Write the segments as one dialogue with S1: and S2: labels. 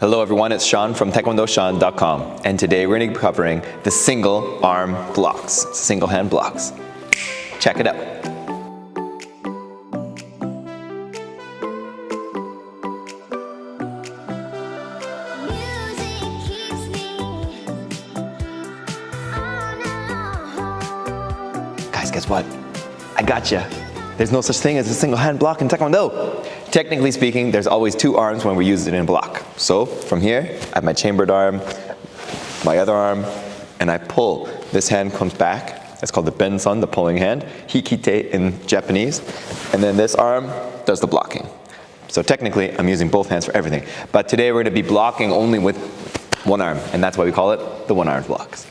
S1: Hello everyone, it's Sean from TaekwondoSean.com, and today we're going to be covering the single arm blocks, single hand blocks. Check it out. Guys, guess what? I gotcha. There's no such thing as a single hand block in Taekwondo. Technically speaking, there's always two arms when we use it in a block. So from here, I have my chambered arm, my other arm, and I pull. This hand comes back. It's called the patenson, the pulling hand, hikite in Japanese. And then this arm does the blocking. So technically, I'm using both hands for everything. But today we're going to be blocking only with one arm, and that's why we call it the one-arm blocks.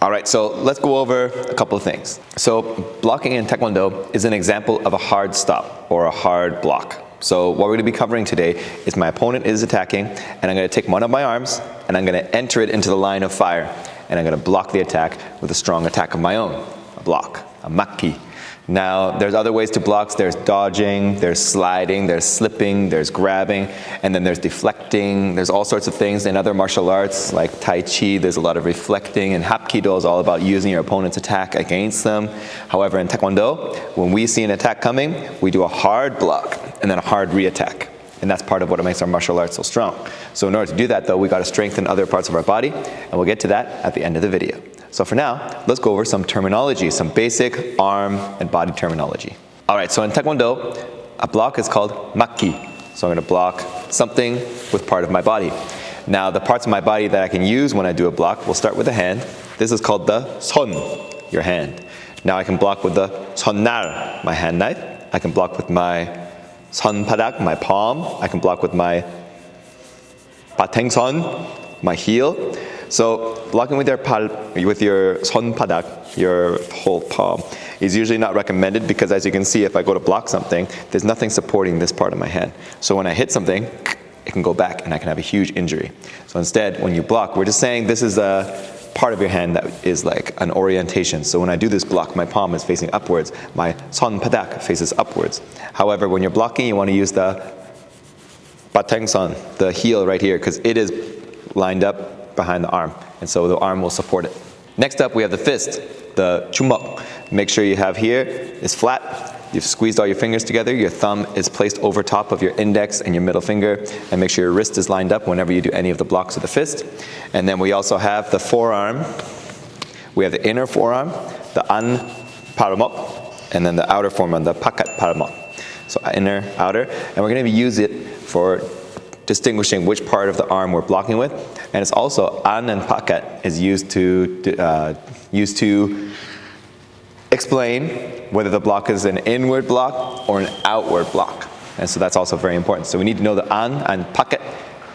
S1: All right, so let's go over a couple of things. So blocking in Taekwondo is an example of a hard stop or a hard block. So what we're going to be covering today is my opponent is attacking, and I'm going to take one of my arms and I'm going to enter it into the line of fire, and I'm going to block the attack with a strong attack of my own, a block, a Makki. Now, there's other ways to block. There's dodging, there's sliding, there's slipping, there's grabbing, and then there's deflecting. There's all sorts of things in other martial arts like Tai Chi. There's a lot of reflecting, and Hapkido is all about using your opponent's attack against them. However, in Taekwondo, when we see an attack coming, we do a hard block and then a hard re-attack. And that's part of what makes our martial arts so strong. So in order to do that, though, we got to strengthen other parts of our body, and we'll get to that at the end of the video. So for now, let's go over some terminology, some basic arm and body terminology. All right, so in Taekwondo, a block is called Makki. So I'm going to block something with part of my body. Now, the parts of my body that I can use when I do a block, we'll start with the hand. This is called the son, your hand. Now I can block with the sonnar, my hand knife. I can block with my son badak, my palm. I can block with my Batangson, my heel. So blocking with your son badak, your whole palm, is usually not recommended because, as you can see, if I go to block something, there's nothing supporting this part of my hand. So when I hit something, it can go back and I can have a huge injury. So instead, when you block, we're just saying this is a part of your hand that is like an orientation. So when I do this block, my palm is facing upwards, my son badak faces upwards. However, when you're blocking, you want to use the Batangson, the heel right here, because it is lined up behind the arm, and so the arm will support it. Next up, we have the fist, the Jumeok. Make sure you have here is flat. You've squeezed all your fingers together. Your thumb is placed over top of your index and your middle finger, and make sure your wrist is lined up whenever you do any of the blocks of the fist. And then we also have the forearm. We have the inner forearm, the Pituromaki, and then the outer forearm, the patenson. So inner, outer, and we're going to use it for distinguishing which part of the arm we're blocking with. And it's also an and Bakkat is used to explain whether the block is an inward block or an outward block. And so that's also very important. So we need to know the an and Bakkat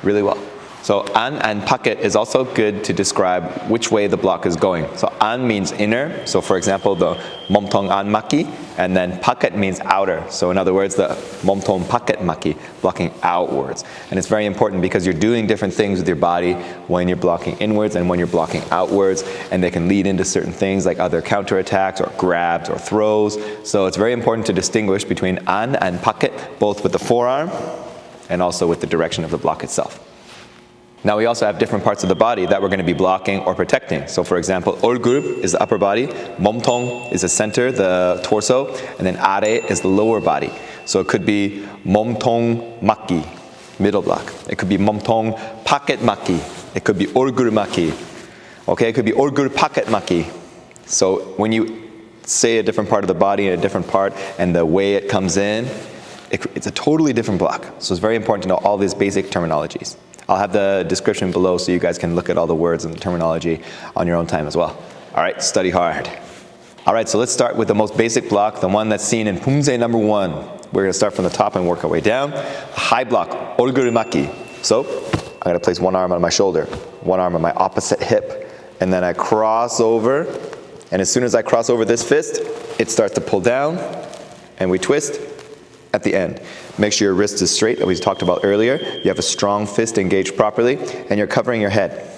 S1: really well. So an and Bakkat is also good to describe which way the block is going. So an means inner. So for example, the Momtong ammaki, and then Bakkat means outer. So in other words, the Momtong Bakkat Maki, blocking outwards. And it's very important because you're doing different things with your body when you're blocking inwards and when you're blocking outwards, and they can lead into certain things like other counterattacks or grabs or throws. So it's very important to distinguish between an and Bakkat, both with the forearm and also with the direction of the block itself. Now we also have different parts of the body that we're going to be blocking or protecting. So for example, Olgul is the upper body, Momtong is the center, the torso, and then Arae is the lower body. So it could be Montong Makki, middle block. It could be Momtong Bakkat Makki. It could be Olgul Makki. Okay, it could be Olgul Bakkat Makki. So when you say a different part of the body in a different part and the way it comes in, it's a totally different block. So it's very important to know all these basic terminologies. I'll have the description below so you guys can look at all the words and the terminology on your own time as well. All right, study hard. All right, so let's start with the most basic block, the one that's seen in poomsae number 1. We're going to start from the top and work our way down. High block, Olgulmaki. So I'm going to place one arm on my shoulder, one arm on my opposite hip, and then I cross over. And as soon as I cross over this fist, it starts to pull down, and we twist at the end. Make sure your wrist is straight, that we talked about earlier. You have a strong fist engaged properly, and you're covering your head.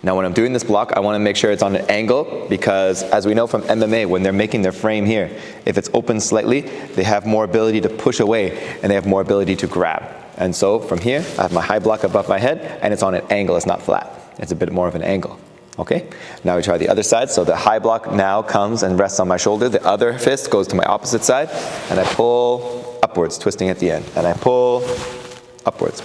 S1: Now when I'm doing this block, I want to make sure it's on an angle, because as we know from MMA, when they're making their frame here, if it's open slightly, they have more ability to push away, and they have more ability to grab. And so from here, I have my high block above my head, and it's on an angle, it's not flat. It's a bit more of an angle. Okay? Now we try the other side. So the high block now comes and rests on my shoulder. The other fist goes to my opposite side, and I pull upwards, twisting at the end. And I pull upwards,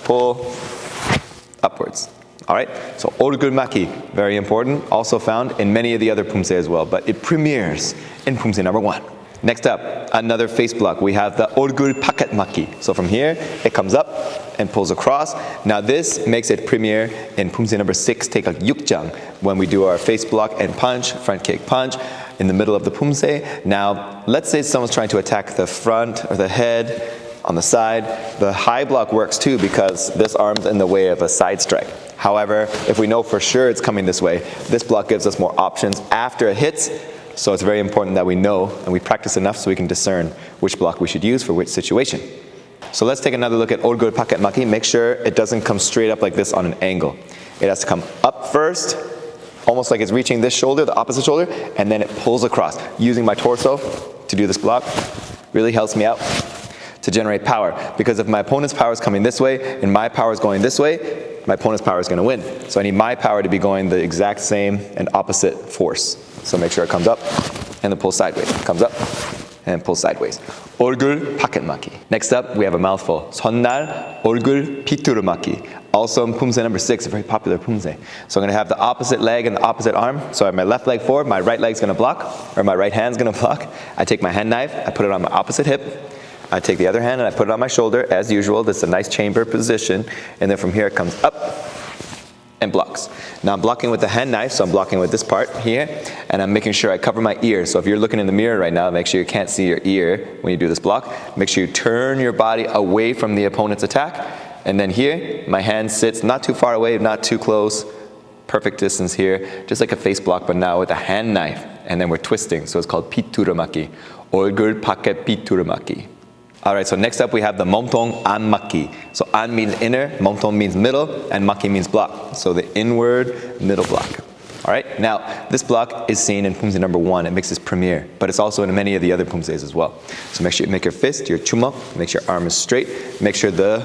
S1: All right? So Olgul Maki, very important, also found in many of the other poomsae as well, but it premieres in poomsae number 1. Next up, another face block. We have the Olgul Bakkat Maki. So from here, it comes up and pulls across. Now this makes it premiere in poomsae number 6, Taegeuk Jang, when we do our face block and punch, front kick punch, in the middle of the poomsae. Now, let's say someone's trying to attack the front or the head on the side. The high block works too because this arm's in the way of a side strike. However, if we know for sure it's coming this way, this block gives us more options after it hits. So it's very important that we know and we practice enough so we can discern which block we should use for which situation. So let's take another look at Olgul Bakkat Maki. Make sure it doesn't come straight up like this on an angle. It has to come up first, almost like it's reaching this shoulder, the opposite shoulder, and then it pulls across. Using my torso to do this block really helps me out to generate power. Because if my opponent's power is coming this way and my power is going this way, my opponent's power is going to win. So I need my power to be going the exact same and opposite force. So make sure it comes up and then pulls sideways. Comes up and pulls sideways. Olgul Bakkat Maki. Next up, we have a mouthful. Sonnar Olgul Pituromaki. Also in poomsae number 6, a very popular poomsae. So I'm going to have the opposite leg and the opposite arm. So I have my left leg forward, my right leg's going to block, or my right hand's going to block. I take my hand knife, I put it on my opposite hip. I take the other hand and I put it on my shoulder, as usual. This is a nice chamber position. And then from here it comes up and blocks. Now I'm blocking with the hand knife, so I'm blocking with this part here, and I'm making sure I cover my ear. So if you're looking in the mirror right now, make sure you can't see your ear when you do this block. Make sure you turn your body away from the opponent's attack. And then here, my hand sits not too far away, not too close. Perfect distance here, just like a face block, but now with a hand knife. And then we're twisting, so it's called Pituromaki. Olgul Bakkat Pituromaki. All right, so next up we have the Momtong ammaki. So an means inner, Momtong means middle, and maki means block. So the inward middle block. All right, now this block is seen in poomsae number 1. It makes its premiere, but it's also in many of the other poomsaes as well. So make sure you make your fist, your Jumeok, make sure your arm is straight, make sure the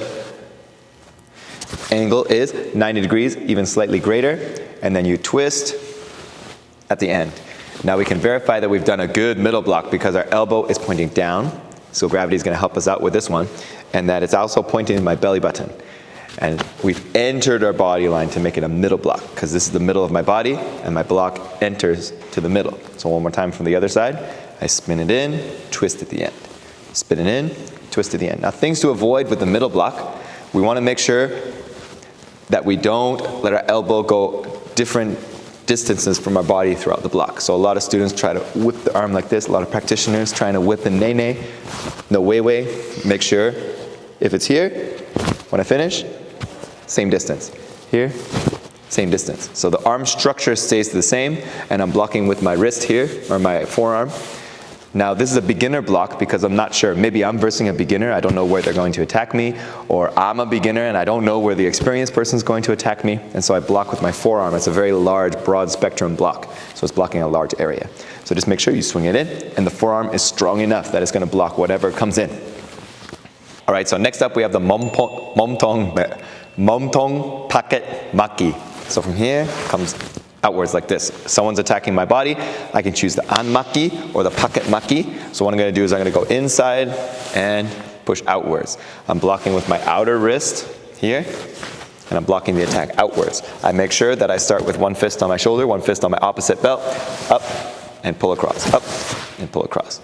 S1: angle is 90 degrees, even slightly greater, and then you twist at the end. Now we can verify that we've done a good middle block because our elbow is pointing down. So gravity is going to help us out with this one, and that it's also pointing in my belly button. And we've entered our body line to make it a middle block, because this is the middle of my body, and my block enters to the middle. So one more time from the other side. I spin it in, twist at the end. Spin it in, twist at the end. Now things to avoid with the middle block, we want to make sure that we don't let our elbow go different distances from our body throughout the block. So a lot of students try to whip the arm like this. A lot of practitioners trying to whip the nene. No way. Make sure if it's here, when I finish, same distance. Here, same distance. So the arm structure stays the same, and I'm blocking with my wrist here, or my forearm. Now this is a beginner block because I'm not sure. Maybe I'm versing a beginner, I don't know where they're going to attack me, or I'm a beginner and I don't know where the experienced person is going to attack me, and so I block with my forearm. It's a very large, broad spectrum block, so it's blocking a large area. So just make sure you swing it in, and the forearm is strong enough that it's going to block whatever comes in. All right, so next up we have the Momtong Bakkat Maki. So from here comes outwards like this. If someone's attacking my body, I can choose the ammaki or the Bakkat Maki. So what I'm going to do is I'm going to go inside and push outwards. I'm blocking with my outer wrist here, and I'm blocking the attack outwards. I make sure that I start with one fist on my shoulder, one fist on my opposite belt, up and pull across, up and pull across.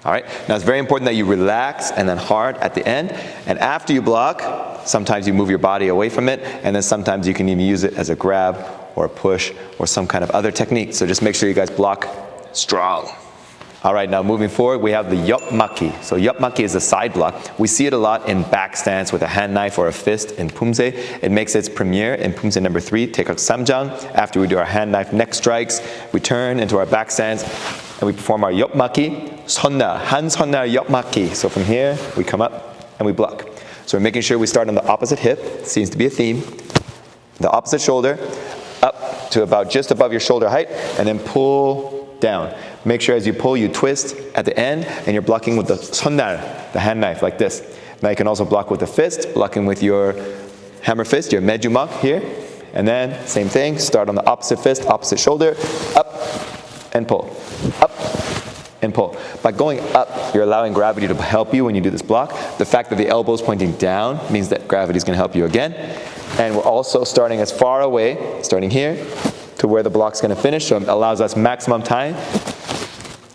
S1: All right, now it's very important that you relax and then hard at the end. And after you block, sometimes you move your body away from it, and then sometimes you can even use it as a grab or a push or some kind of other technique. So just make sure you guys block strong. All right, now moving forward, we have the Maki. So Maki is a side block. We see it a lot in back stance with a hand knife or a fist in poomsae. It makes its premiere in poomsae number 3, Taegeuk Samjang. After we do our hand knife neck strikes, we turn into our back stance, and we perform our Maki. Sonna, Han Sonna Maki. So from here, we come up and we block. So we're making sure we start on the opposite hip. Seems to be a theme. The opposite shoulder, up to about just above your shoulder height, and then pull down. Make sure as you pull, you twist at the end, and you're blocking with the sonnar, the hand knife, like this. Now you can also block with the fist, blocking with your hammer fist, your Jumeok here. And then, same thing, start on the opposite fist, opposite shoulder, up and pull, up and pull. By going up, you're allowing gravity to help you when you do this block. The fact that the elbow is pointing down means that gravity is going to help you again. And we're also starting as far away, starting here, to where the block's going to finish, so it allows us maximum time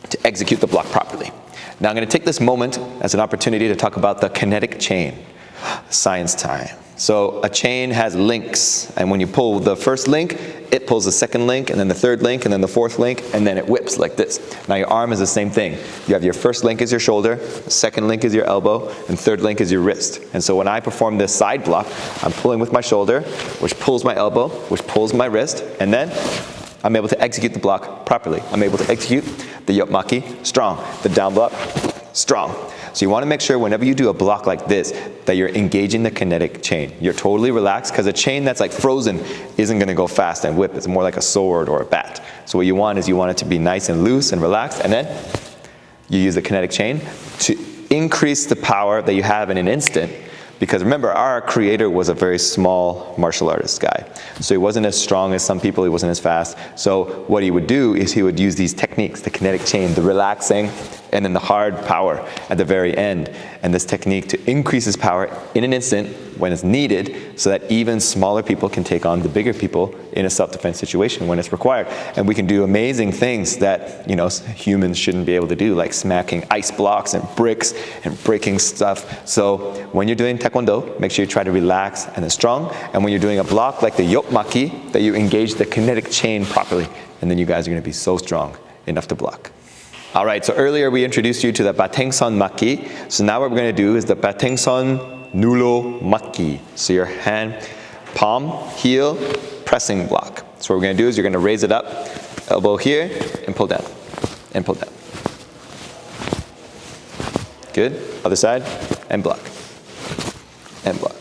S1: to execute the block properly. Now I'm going to take this moment as an opportunity to talk about the kinetic chain. Science time. So a chain has links, and when you pull the first link, it pulls the second link, and then the third link, and then the fourth link, and then it whips like this. Now your arm is the same thing. You have your first link is your shoulder, second link is your elbow, and third link is your wrist. And so when I perform this side block, I'm pulling with my shoulder, which pulls my elbow, which pulls my wrist, and then I'm able to execute the block properly. I'm able to execute the Maki strong, the down block strong. So you want to make sure whenever you do a block like this that you're engaging the kinetic chain. You're totally relaxed, because a chain that's like frozen isn't going to go fast and whip. It's more like a sword or a bat. So what you want is you want it to be nice and loose and relaxed, and then you use the kinetic chain to increase the power that you have in an instant. Because remember, our creator was a very small martial artist guy. So he wasn't as strong as some people, he wasn't as fast. So what he would do is he would use these techniques, the kinetic chain, the relaxing, and then the hard power at the very end. And this technique to increase his power in an instant when it's needed, so that even smaller people can take on the bigger people in a self-defense situation when it's required. And we can do amazing things that, you know, humans shouldn't be able to do, like smacking ice blocks and bricks and breaking stuff. So when you're doing Taekwondo, make sure you try to relax and then strong. And when you're doing a block like the Maki, that you engage the kinetic chain properly. And then you guys are going to be so strong enough to block. All right, so earlier we introduced you to the Batangson Makki. So now what we're going to do is the Batangson nulomaki. So your hand, palm, heel, pressing block. So what we're going to do is you're going to raise it up, elbow here, and pull down, and pull down. Good. Other side, and block, and block.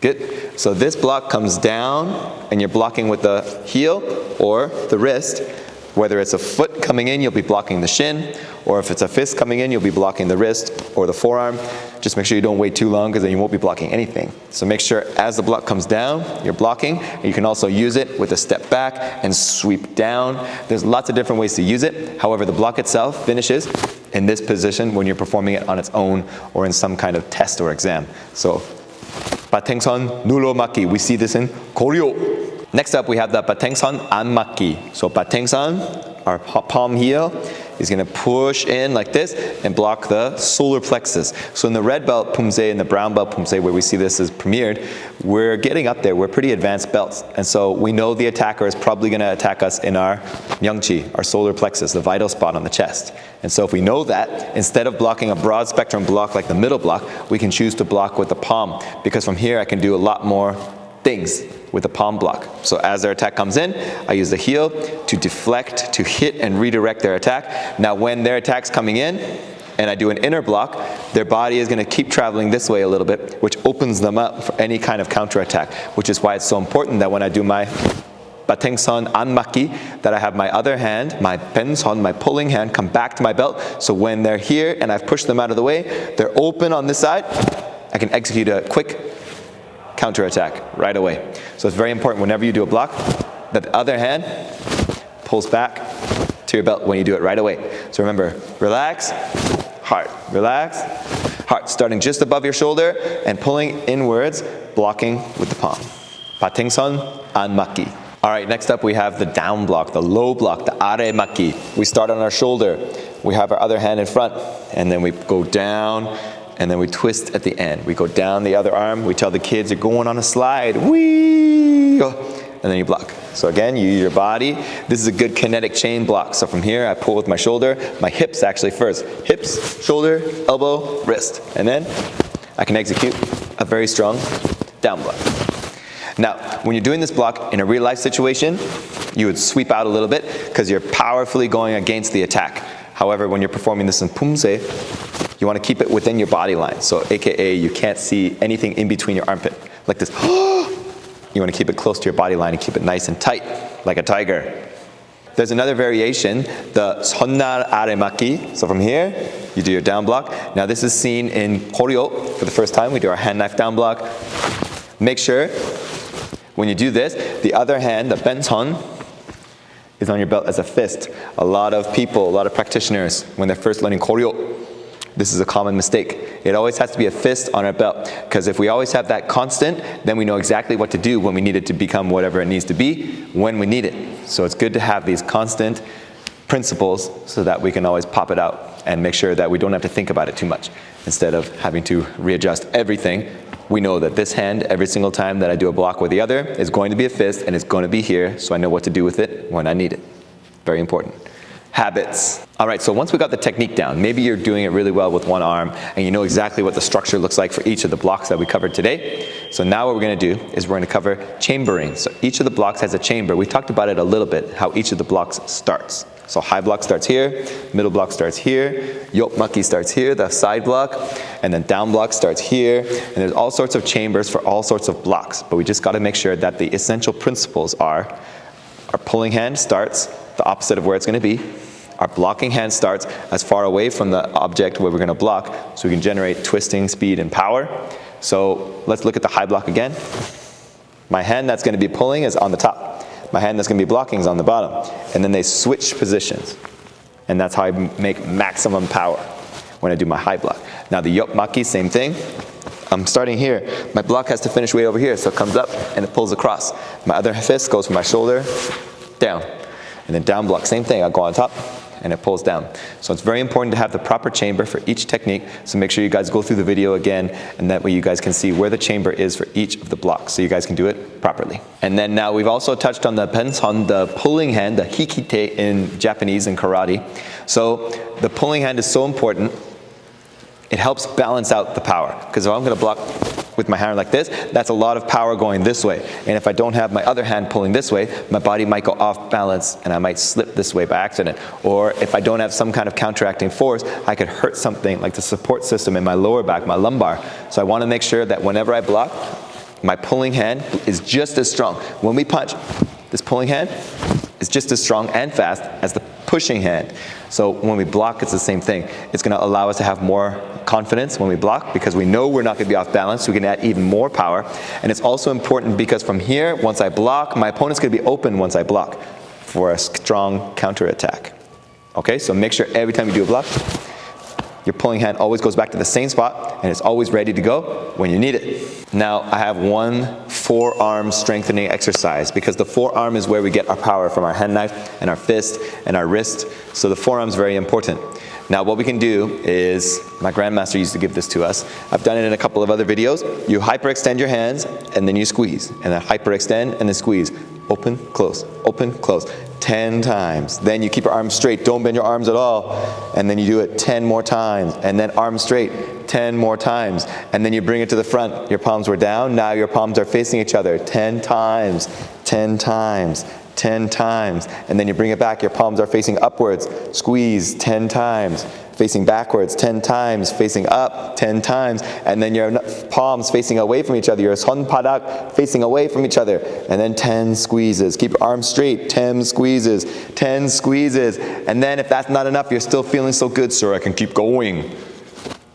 S1: Good. So this block comes down, and you're blocking with the heel or the wrist. Whether it's a foot coming in, you'll be blocking the shin, or if it's a fist coming in, you'll be blocking the wrist or the forearm. Just make sure you don't wait too long, because then you won't be blocking anything. So make sure as the block comes down, you're blocking. And you can also use it with a step back and sweep down. There's lots of different ways to use it. However, the block itself finishes in this position when you're performing it on its own or in some kind of test or exam. So Batangson nulomaki, we see this in Koryo. Next up, we have the Batangson ammaki. So Batangson, our palm heel, is going to push in like this and block the solar plexus. So in the red belt poomsae and the brown belt poomsae, where we see this is premiered, we're getting up there. We're pretty advanced belts. And so we know the attacker is probably going to attack us in our myungchi, our solar plexus, the vital spot on the chest. And so if we know that, instead of blocking a broad spectrum block like the middle block, we can choose to block with the palm. Because from here, I can do a lot more things with the palm block. So as their attack comes in, I use the heel to deflect, to hit and redirect their attack. Now when their attack's coming in, and I do an inner block, their body is going to keep traveling this way a little bit, which opens them up for any kind of counterattack, which is why it's so important that when I do my Batangson ammaki, that I have my other hand, my patenson, my pulling hand, come back to my belt. So when they're here and I've pushed them out of the way, they're open on this side, I can execute a quick counterattack right away. So it's very important whenever you do a block that the other hand pulls back to your belt when you do it right away. So remember, relax, heart, relax, heart, starting just above your shoulder and pulling inwards, blocking with the palm. Batangson ammaki. All right, next up we have the down block, the low block, the aremaki. We start on our shoulder, we have our other hand in front, and then we go down, and then we twist at the end. We go down the other arm. We tell the kids, you're going on a slide. Whee! And then you block. So again, you use your body. This is a good kinetic chain block. So from here, I pull with my shoulder. My hips actually first. Hips, shoulder, elbow, wrist. And then I can execute a very strong down block. Now, when you're doing this block in a real life situation, you would sweep out a little bit because you're powerfully going against the attack. However, when you're performing this in poomsae, you want to keep it within your body line. So AKA, you can't see anything in between your armpit, like this. You want to keep it close to your body line and keep it nice and tight, like a tiger. There's another variation, the sonnar aremaki. So from here, you do your down block. Now this is seen in koryo for the first time. We do our hand knife down block. Make sure when you do this, the other hand, the patenson, is on your belt as a fist. A lot of people, a lot of practitioners, when they're first learning koryo, this is a common mistake. It always has to be a fist on our belt, because if we always have that constant, then we know exactly what to do when we need it to become whatever it needs to be when we need it. So it's good to have these constant principles so that we can always pop it out and make sure that we don't have to think about it too much. Instead of having to readjust everything, we know that this hand, every single time that I do a block with the other, is going to be a fist and it's going to be here, so I know what to do with it when I need it. Very important. Habits. All right, so once we got the technique down, maybe you're doing it really well with one arm and you know exactly what the structure looks like for each of the blocks that we covered today. So now what we're going to do is we're going to cover chambering. So each of the blocks has a chamber. We talked about it a little bit, how each of the blocks starts. So high block starts here, middle block starts here, Maki starts here, the side block, and then down block starts here. And there's all sorts of chambers for all sorts of blocks, but we just got to make sure that the essential principles are our pulling hand starts the opposite of where it's going to be. Our blocking hand starts as far away from the object where we're going to block, so we can generate twisting, speed, and power. So let's look at the high block again. My hand that's going to be pulling is on the top. My hand that's going to be blocking is on the bottom. And then they switch positions. And that's how I make maximum power when I do my high block. Now the Maki, same thing. I'm starting here. My block has to finish way over here, so it comes up and it pulls across. My other fist goes from my shoulder down. And then down block, same thing. I'll go on top and it pulls down. So it's very important to have the proper chamber for each technique. So make sure you guys go through the video again, and that way you guys can see where the chamber is for each of the blocks, so you guys can do it properly. And then now we've also touched on the patenson, the pulling hand, the hikite in Japanese and karate. So the pulling hand is so important. It helps balance out the power, because if I'm going to block with my hand like this, that's a lot of power going this way. And if I don't have my other hand pulling this way, my body might go off balance and I might slip this way by accident. Or if I don't have some kind of counteracting force, I could hurt something like the support system in my lower back, my lumbar. So I want to make sure that whenever I block, my pulling hand is just as strong. When we punch, this pulling hand is just as strong and fast as the pushing hand. So when we block, it's the same thing. It's going to allow us to have more confidence when we block, because we know we're not going to be off balance, so we can add even more power. And it's also important because from here, once I block, my opponent's going to be open once I block for a strong counterattack. Okay, so make sure every time you do a block, your pulling hand always goes back to the same spot and it's always ready to go when you need it. Now I have one forearm strengthening exercise, because the forearm is where we get our power from our hand knife and our fist and our wrist. So the forearm is very important. Now what we can do is, my grandmaster used to give this to us. I've done it in a couple of other videos. You hyperextend your hands and then you squeeze, and then hyperextend and then squeeze. Open, close, 10 times. Then you keep your arms straight, don't bend your arms at all. And then you do it 10 more times. And then arms straight, 10 more times. And then you bring it to the front. Your palms were down, now your palms are facing each other. 10 times, 10 times, 10 times. And then you bring it back, your palms are facing upwards. Squeeze 10 times. Facing backwards 10 times, facing up 10 times, and then your palms facing away from each other, your son badak facing away from each other, and then 10 squeezes. Keep your arms straight, 10 squeezes, 10 squeezes, and then if that's not enough, you're still feeling so good, sir, I can keep going.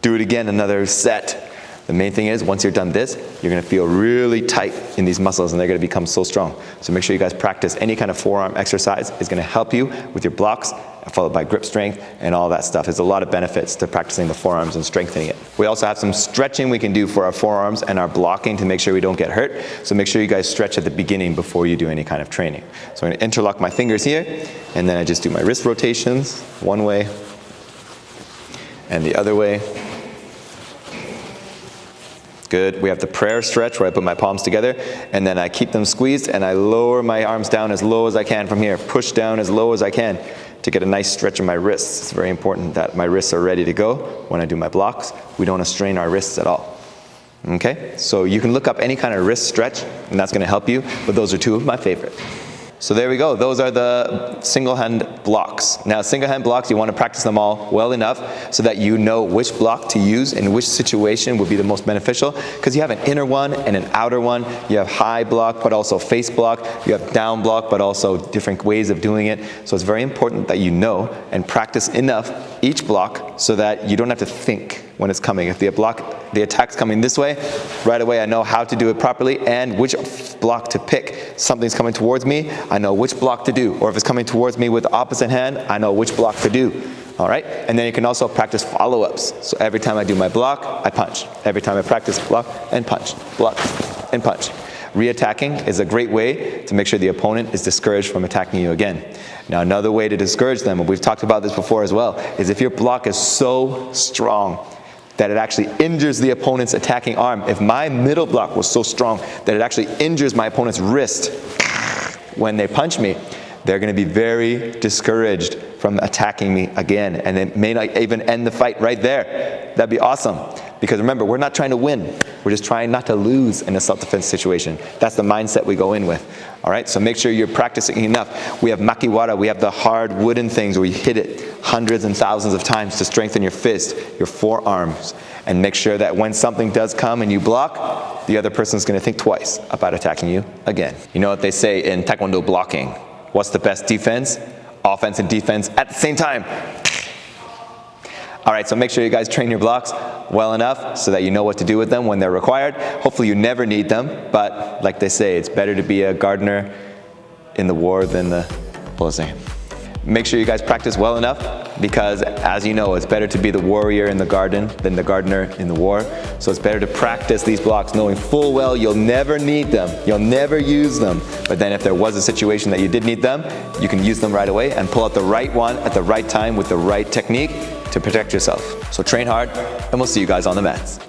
S1: Do it again, another set. The main thing is, once you're done this, you're going to feel really tight in these muscles and they're going to become so strong. So make sure you guys practice any kind of forearm exercise. It's going to help you with your blocks, followed by grip strength and all that stuff. There's a lot of benefits to practicing the forearms and strengthening it. We also have some stretching we can do for our forearms and our blocking to make sure we don't get hurt. So make sure you guys stretch at the beginning before you do any kind of training. So I'm going to interlock my fingers here, and then I just do my wrist rotations one way and the other way. Good. We have the prayer stretch where I put my palms together and then I keep them squeezed and I lower my arms down as low as I can from here. Push down as low as I can to get a nice stretch of my wrists. It's very important that my wrists are ready to go when I do my blocks. We don't want to strain our wrists at all. Okay? So you can look up any kind of wrist stretch and that's going to help you, but those are two of my favorite. So there we go. Those are the single hand blocks. Now, single hand blocks, you want to practice them all well enough so that you know which block to use and which situation would be the most beneficial, because you have an inner one and an outer one. You have high block, but also face block. You have down block, but also different ways of doing it. So it's very important that you know and practice enough each block so that you don't have to think when it's coming. If the attack's coming this way, right away I know how to do it properly and which block to pick. Something's coming towards me, I know which block to do. Or if it's coming towards me with the opposite hand, I know which block to do. All right? And then you can also practice follow-ups. So every time I do my block, I punch. Every time I practice block and punch, block and punch. Re-attacking is a great way to make sure the opponent is discouraged from attacking you again. Now, another way to discourage them, and we've talked about this before as well, is if your block is so strong that it actually injures the opponent's attacking arm. If my middle block was so strong that it actually injures my opponent's wrist when they punch me, they're going to be very discouraged from attacking me again, and it may not even end the fight right there. That'd be awesome. Because remember, we're not trying to win. We're just trying not to lose in a self-defense situation. That's the mindset we go in with. All right, so make sure you're practicing enough. We have makiwara, we have the hard wooden things where you hit it hundreds and thousands of times to strengthen your fist, your forearms, and make sure that when something does come and you block, the other person's going to think twice about attacking you again. You know what they say in Taekwondo blocking? What's the best defense? Offense and defense at the same time. All right, so make sure you guys train your blocks well enough so that you know what to do with them when they're required. Hopefully you never need them, but like they say, it's better to be a gardener in the war than the poomsae. Make sure you guys practice well enough, because as you know, it's better to be the warrior in the garden than the gardener in the war. So it's better to practice these blocks knowing full well you'll never need them, you'll never use them. But then if there was a situation that you did need them, you can use them right away and pull out the right one at the right time with the right technique to protect yourself. So train hard, and we'll see you guys on the mats.